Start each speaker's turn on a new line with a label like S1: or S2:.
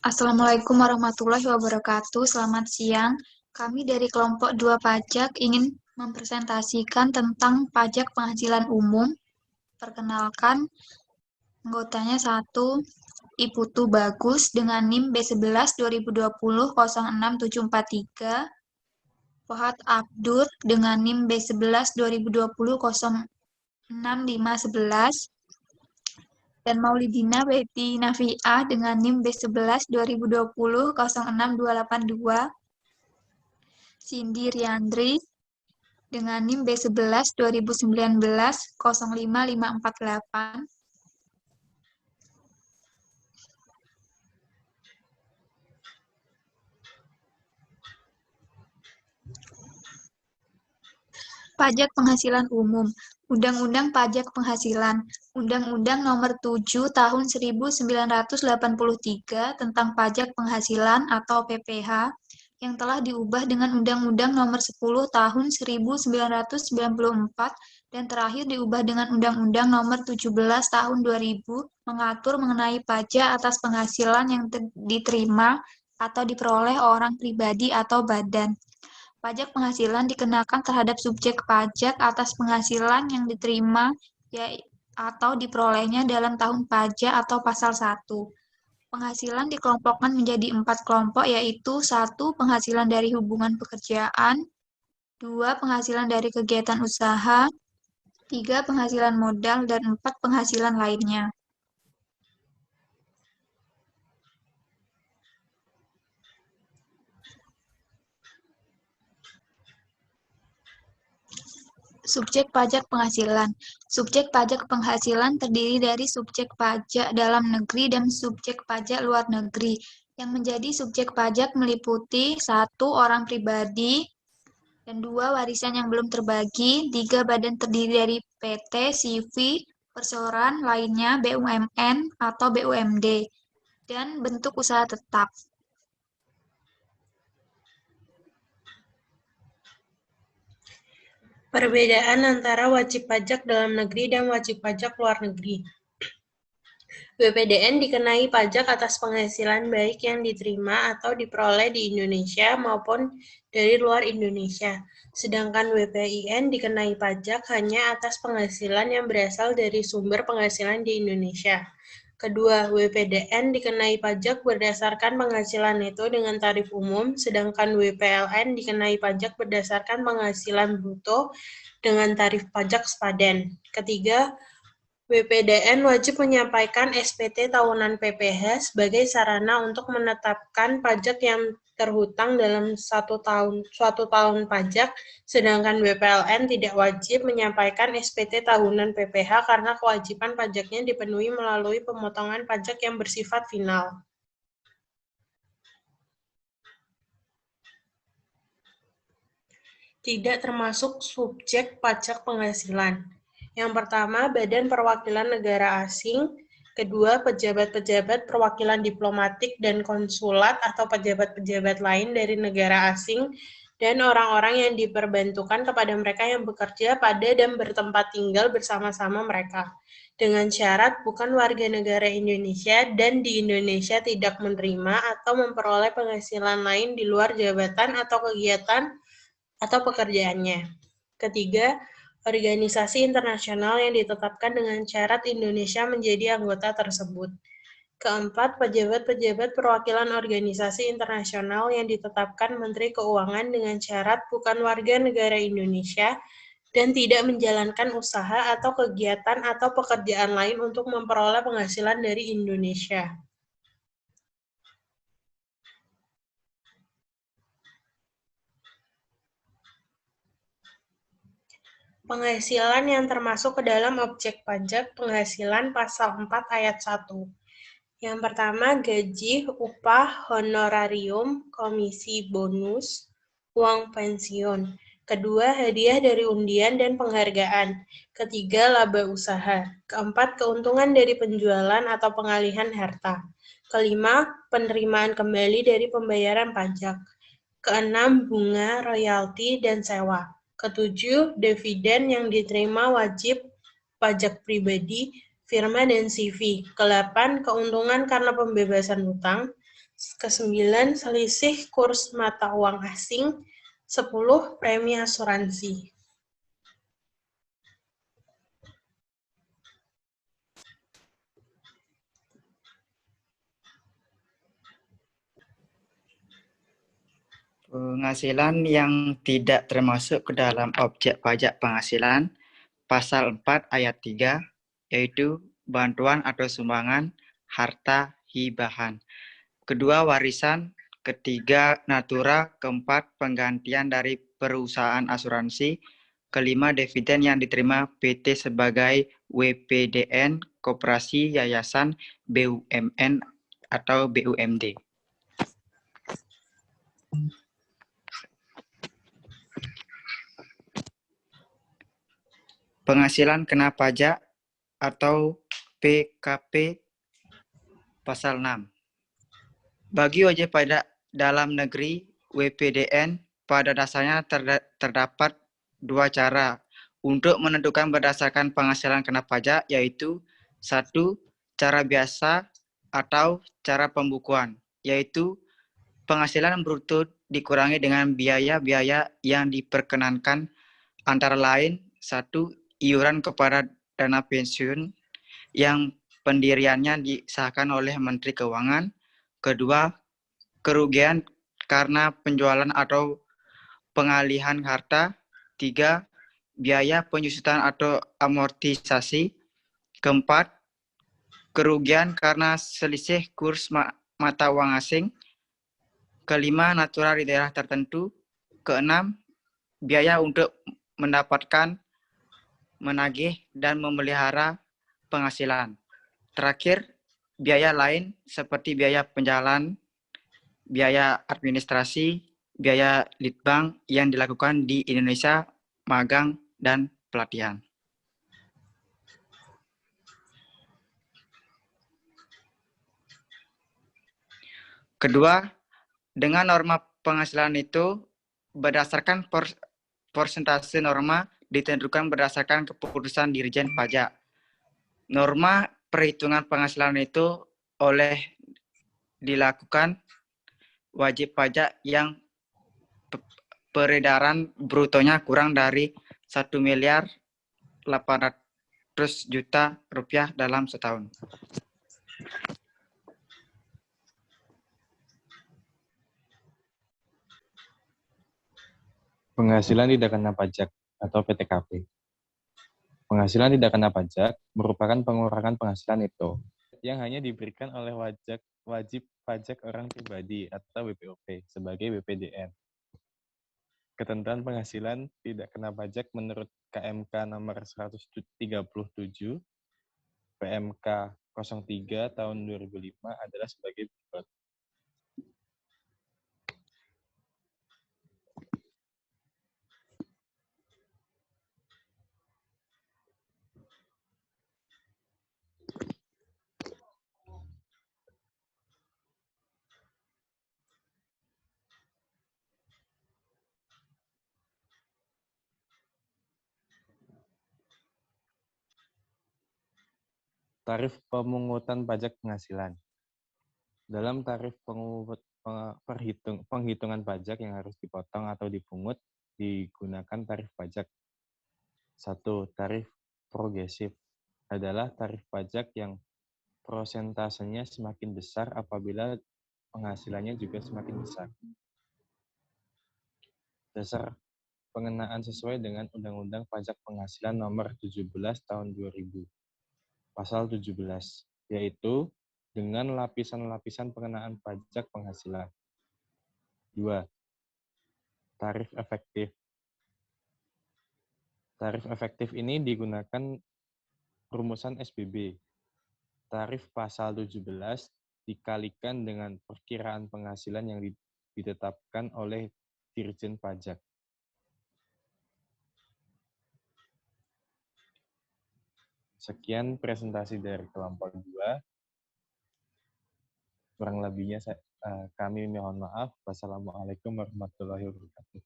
S1: Assalamualaikum warahmatullahi wabarakatuh. Selamat siang. Kami dari kelompok 2 pajak ingin mempresentasikan tentang pajak penghasilan umum. Perkenalkan, anggotanya 1, Iputu Bagus dengan NIM B11 2020 06743, Fuad Abdur dengan NIM B11 2020 06511, dan Maulidina Betty Nafiah dengan NIM B11 2020 06282, Cindy Riandri dengan NIM B11 2019 05548, Pajak Penghasilan Umum, Undang-Undang Pajak Penghasilan, Undang-Undang Nomor 7 Tahun 1983 tentang Pajak Penghasilan atau PPH, yang telah diubah dengan Undang-Undang Nomor 10 Tahun 1994 dan terakhir diubah dengan Undang-Undang Nomor 17 Tahun 2000, mengatur mengenai pajak atas penghasilan yang diterima atau diperoleh orang pribadi atau badan. Pajak penghasilan dikenakan terhadap subjek pajak atas penghasilan yang diterima atau diperolehnya dalam tahun pajak atau pasal 1. Penghasilan dikelompokkan menjadi 4 kelompok, yaitu 1. Penghasilan dari hubungan pekerjaan, 2. Penghasilan dari kegiatan usaha, 3. Penghasilan modal, dan 4. Penghasilan lainnya. Subjek pajak penghasilan. Subjek pajak penghasilan terdiri dari subjek pajak dalam negeri dan subjek pajak luar negeri. Yang menjadi subjek pajak meliputi 1. Orang pribadi, dan 2. Warisan yang belum terbagi, 3. Badan terdiri dari PT, CV, perseroan lainnya, BUMN atau BUMD, dan bentuk usaha tetap.
S2: Perbedaan antara wajib pajak dalam negeri dan wajib pajak luar negeri. WPDN dikenai pajak atas penghasilan baik yang diterima atau diperoleh di Indonesia maupun dari luar Indonesia. Sedangkan WPIN dikenai pajak hanya atas penghasilan yang berasal dari sumber penghasilan di Indonesia. Kedua, WPDN dikenai pajak berdasarkan penghasilan neto dengan tarif umum, sedangkan WPLN dikenai pajak berdasarkan penghasilan bruto dengan tarif pajak sepadan. Ketiga, WPDN wajib menyampaikan SPT tahunan PPH sebagai sarana untuk menetapkan pajak yang terhutang dalam suatu tahun pajak, sedangkan WPLN tidak wajib menyampaikan SPT tahunan PPH karena kewajiban pajaknya dipenuhi melalui pemotongan pajak yang bersifat final. Tidak termasuk subjek pajak penghasilan. Yang pertama, Badan Perwakilan Negara Asing. Kedua, pejabat-pejabat perwakilan diplomatik dan konsulat atau pejabat-pejabat lain dari negara asing dan orang-orang yang diperbantukan kepada mereka yang bekerja pada dan bertempat tinggal bersama-sama mereka. Dengan syarat bukan warga negara Indonesia dan di Indonesia tidak menerima atau memperoleh penghasilan lain di luar jabatan atau kegiatan atau pekerjaannya. Ketiga, organisasi internasional yang ditetapkan dengan syarat Indonesia menjadi anggota tersebut. Keempat, pejabat-pejabat perwakilan organisasi internasional yang ditetapkan Menteri Keuangan dengan syarat bukan warga negara Indonesia dan tidak menjalankan usaha atau kegiatan atau pekerjaan lain untuk memperoleh penghasilan dari Indonesia. Penghasilan yang termasuk ke dalam objek pajak penghasilan pasal 4 ayat 1. Yang pertama, gaji, upah, honorarium, komisi, bonus, uang pensiun. Kedua, hadiah dari undian dan penghargaan. Ketiga, laba usaha. Keempat, keuntungan dari penjualan atau pengalihan harta. Kelima, penerimaan kembali dari pembayaran pajak. Keenam, bunga, royalti, dan sewa. Ketujuh, dividen yang diterima wajib pajak pribadi, firma, dan CV. Ke-8, keuntungan karena pembebasan hutang. Kesembilan, selisih kurs mata uang asing. 10, premi asuransi.
S3: Penghasilan yang tidak termasuk ke dalam objek pajak penghasilan, pasal 4 ayat 3, yaitu bantuan atau sumbangan, harta, hibahan. Kedua, warisan. Ketiga, natura. Keempat, penggantian dari perusahaan asuransi. Kelima, dividen yang diterima PT sebagai WPDN, koperasi, yayasan, BUMN, atau BUMD. Penghasilan kena pajak atau PKP pasal 6. Bagi wajib pajak dalam negeri WPDN, pada dasarnya terdapat dua cara untuk menentukan berdasarkan penghasilan kena pajak, yaitu 1. Cara biasa atau cara pembukuan, yaitu penghasilan bruto dikurangi dengan biaya-biaya yang diperkenankan, antara lain 1. Iuran kepada dana pensiun yang pendiriannya disahkan oleh Menteri Keuangan. Kedua, kerugian karena penjualan atau pengalihan harta. 3. Biaya penyusutan atau amortisasi. Keempat, kerugian karena selisih kurs mata uang asing. Kelima, natura di daerah tertentu. Keenam, biaya untuk mendapatkan, menagih, dan memelihara penghasilan. Terakhir, biaya lain seperti biaya penjalan, biaya administrasi, biaya litbang yang dilakukan di Indonesia, magang, dan pelatihan. Kedua, dengan norma penghasilan itu berdasarkan persentase norma ditentukan berdasarkan keputusan Dirjen Pajak. Norma perhitungan penghasilan itu dilakukan wajib pajak yang peredaran brutonya kurang dari 1.800.000.000 rupiah dalam setahun.
S4: Penghasilan tidak kena pajak atau PTKP. Penghasilan tidak kena pajak merupakan pengurangan penghasilan itu yang hanya diberikan oleh wajib pajak orang pribadi atau WPOP sebagai WPDN. Ketentuan penghasilan tidak kena pajak menurut KMK nomor 137, PMK 03 tahun 2005 adalah sebagai berikut. Tarif pemungutan pajak penghasilan. Dalam tarif penghitungan pajak yang harus dipotong atau dipungut, digunakan tarif pajak. 1. Tarif progresif adalah tarif pajak yang prosentasenya semakin besar apabila penghasilannya juga semakin besar. Dasar pengenaan sesuai dengan Undang-Undang Pajak Penghasilan Nomor 17 Tahun 2000. Pasal 17, yaitu dengan lapisan-lapisan pengenaan pajak penghasilan. 2. Tarif efektif. Tarif efektif ini digunakan rumusan SBB. Tarif pasal 17 dikalikan dengan perkiraan penghasilan yang ditetapkan oleh Dirjen Pajak. Sekian presentasi dari kelompok 2. Kurang lebihnya kami mohon maaf. Wassalamualaikum warahmatullahi wabarakatuh.